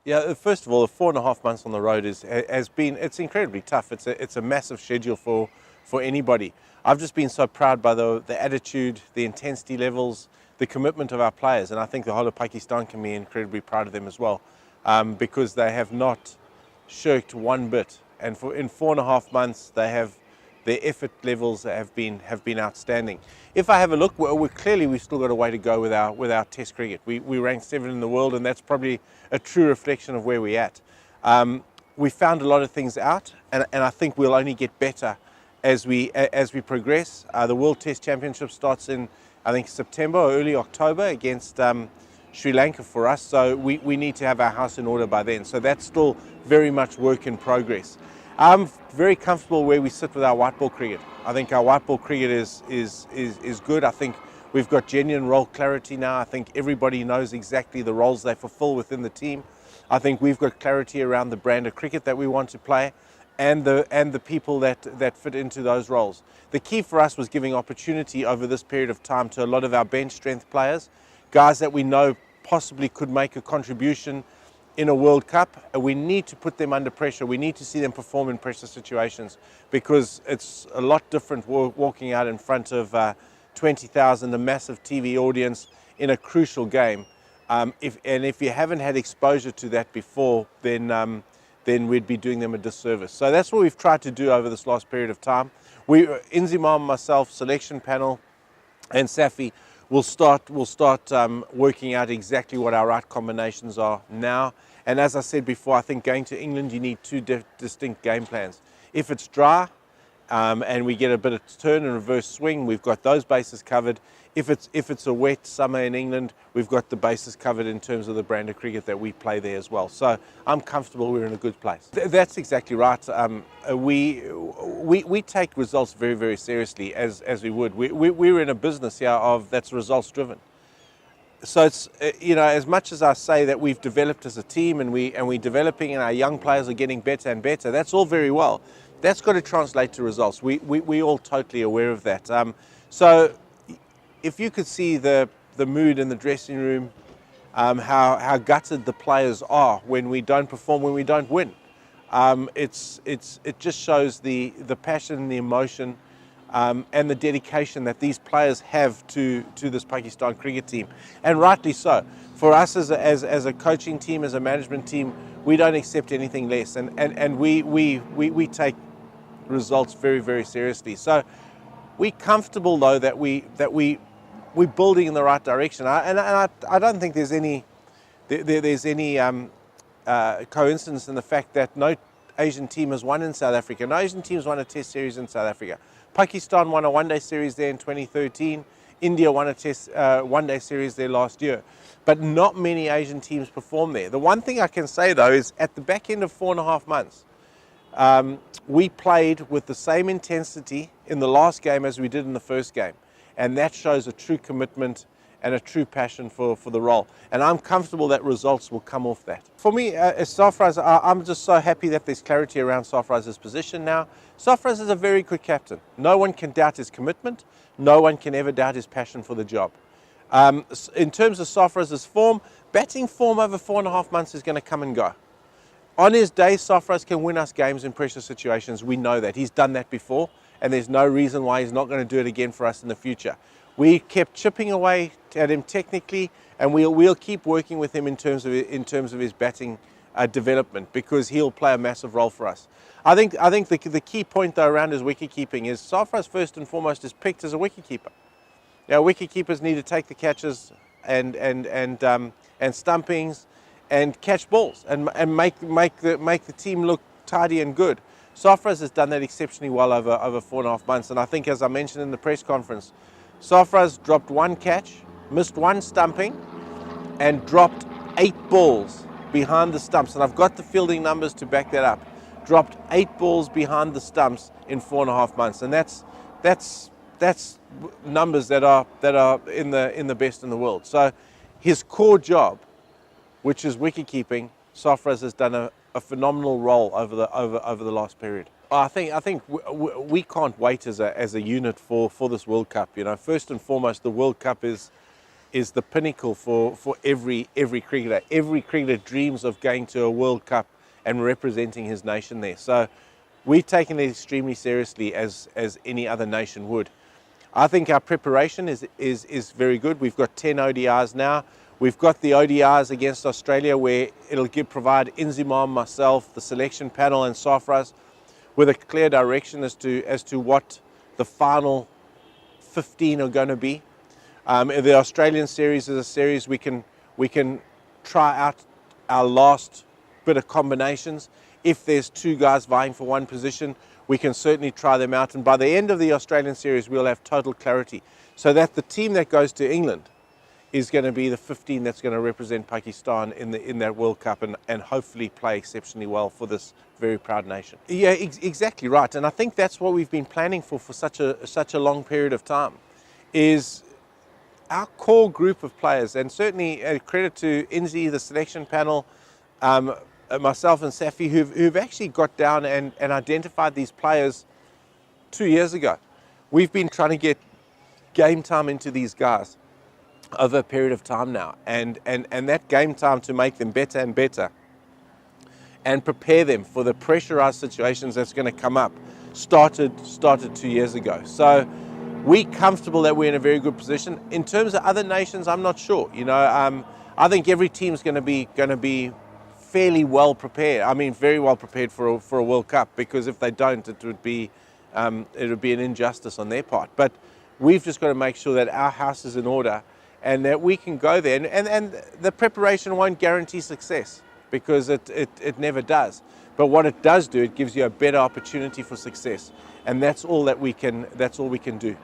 Yeah, first of all, the 4.5 months on the road it's incredibly tough. It's a massive schedule for anybody. I've just been so proud by the attitude, the intensity levels, the commitment of our players, and I think the whole of Pakistan can be incredibly proud of them as well, because they have not shirked one bit. And in 4.5 months, their effort levels have been outstanding. If I have a look, we've still got a way to go with our Test cricket. We ranked 7th in the world, and that's probably a true reflection of where we're at. We found a lot of things out, and I think we'll only get better as we progress. The World Test Championship starts in, I think, September or early October against Sri Lanka for us, so we need to have our house in order by then. So that's still very much work in progress. I'm very comfortable where we sit with our white ball cricket. I think our white ball cricket is good. I think we've got genuine role clarity now. I think everybody knows exactly the roles they fulfill within the team. I think we've got clarity around the brand of cricket that we want to play, and the people that fit into those roles. The key for us was giving opportunity over this period of time to a lot of our bench strength players, guys that we know possibly could make a contribution in a World Cup. We need to put them under pressure. We need to see them perform in pressure situations, because it's a lot different walking out in front of 20,000, a massive TV audience in a crucial game. If you haven't had exposure to that before, then we'd be doing them a disservice. So that's what we've tried to do over this last period of time. Inzimam, myself, selection panel, and Safi will start working out exactly what our right combinations are now. And as I said before, I think going to England, you need two distinct game plans. If it's dry and we get a bit of turn and reverse swing, we've got those bases covered. If it's a wet summer in England, we've got the bases covered in terms of the brand of cricket that we play there as well. So I'm comfortable we're in a good place. That's exactly right. We take results very, very seriously, as we would. We're in a business here that's results driven. So it's, as much as I say that we've developed as a team and we're developing and our young players are getting better and better, that's all very well. That's got to translate to results. We're all totally aware of that. So if you could see the mood in the dressing room, how gutted the players are when we don't perform, when we don't win, it just shows the passion, the emotion, and the dedication that these players have to this Pakistan cricket team, and rightly so. For us as a coaching team, as a management team, we don't accept anything less, and we take results very, very seriously. So we're comfortable though that we're building in the right direction, and I don't think there's any coincidence in the fact that no Asian team has won in South Africa. No Asian team has won a Test series in South Africa. Pakistan won a one-day series there in 2013. India won a Test one-day series there last year. But not many Asian teams perform there. The one thing I can say though is at the back end of 4.5 months, we played with the same intensity in the last game as we did in the first game. And that shows a true commitment and a true passion for the role. And I'm comfortable that results will come off that. For me, as Sarfraz, I'm just so happy that there's clarity around Sarfraz's position now. Sarfraz is a very good captain. No one can doubt his commitment. No one can ever doubt his passion for the job. In terms of Sarfraz's form, batting form over 4.5 months is going to come and go. On his day, Sarfraz can win us games in pressure situations. We know that. He's done that before, and there's no reason why he's not going to do it again for us in the future. We kept chipping away at him technically, and we'll keep working with him in terms of his batting development, because he'll play a massive role for us. I think the key point though around his wicket keeping is Sarfraz first and foremost is picked as a wicket keeper. Now wicket keepers need to take the catches and stumpings and catch balls and make the team look tidy and good. Sarfraz has done that exceptionally well over 4.5 months, and I think, as I mentioned in the press conference, Sarfraz dropped one catch, missed one stumping, and dropped 8 balls behind the stumps. And I've got the fielding numbers to back that up. Dropped 8 balls behind the stumps in 4.5 months, and that's numbers that are in the best in the world. So his core job, which is wicket keeping, Sarfraz has done a phenomenal role over the last period. I think we can't wait as a unit for this World Cup. First and foremost, the World Cup is is the pinnacle for every cricketer. Every cricketer dreams of going to a World Cup and representing his nation there. So we've taken it extremely seriously as any other nation would. I think our preparation is very good. We've got 10 ODIs now. We've got the ODIs against Australia where it'll provide Inzimam, myself, the selection panel and Safras with a clear direction as to what the final 15 are going to be. The Australian series is a series we can try out our last bit of combinations. If there's two guys vying for one position, we can certainly try them out. And by the end of the Australian series, we'll have total clarity so that the team that goes to England is going to be the 15 that's going to represent Pakistan in that World Cup and hopefully play exceptionally well for this very proud nation. Yeah, exactly right. And I think that's what we've been planning for such a long period of time, is our core group of players, and certainly credit to Inzi, the selection panel, myself and Safi, who've actually got down and identified these players 2 years ago. We've been trying to get game time into these guys over a period of time now, and that game time to make them better and better and prepare them for the pressurized situations that's going to come up started 2 years ago. So we're comfortable that we're in a very good position. In terms of other nations, I'm not sure. I think every team's going to be fairly well prepared. I mean, very well prepared for a World Cup, because if they don't, it would be an injustice on their part. But we've just got to make sure that our house is in order and that we can go there. And the preparation won't guarantee success, because it never does. But what it does do, it gives you a better opportunity for success, and that's all we can do.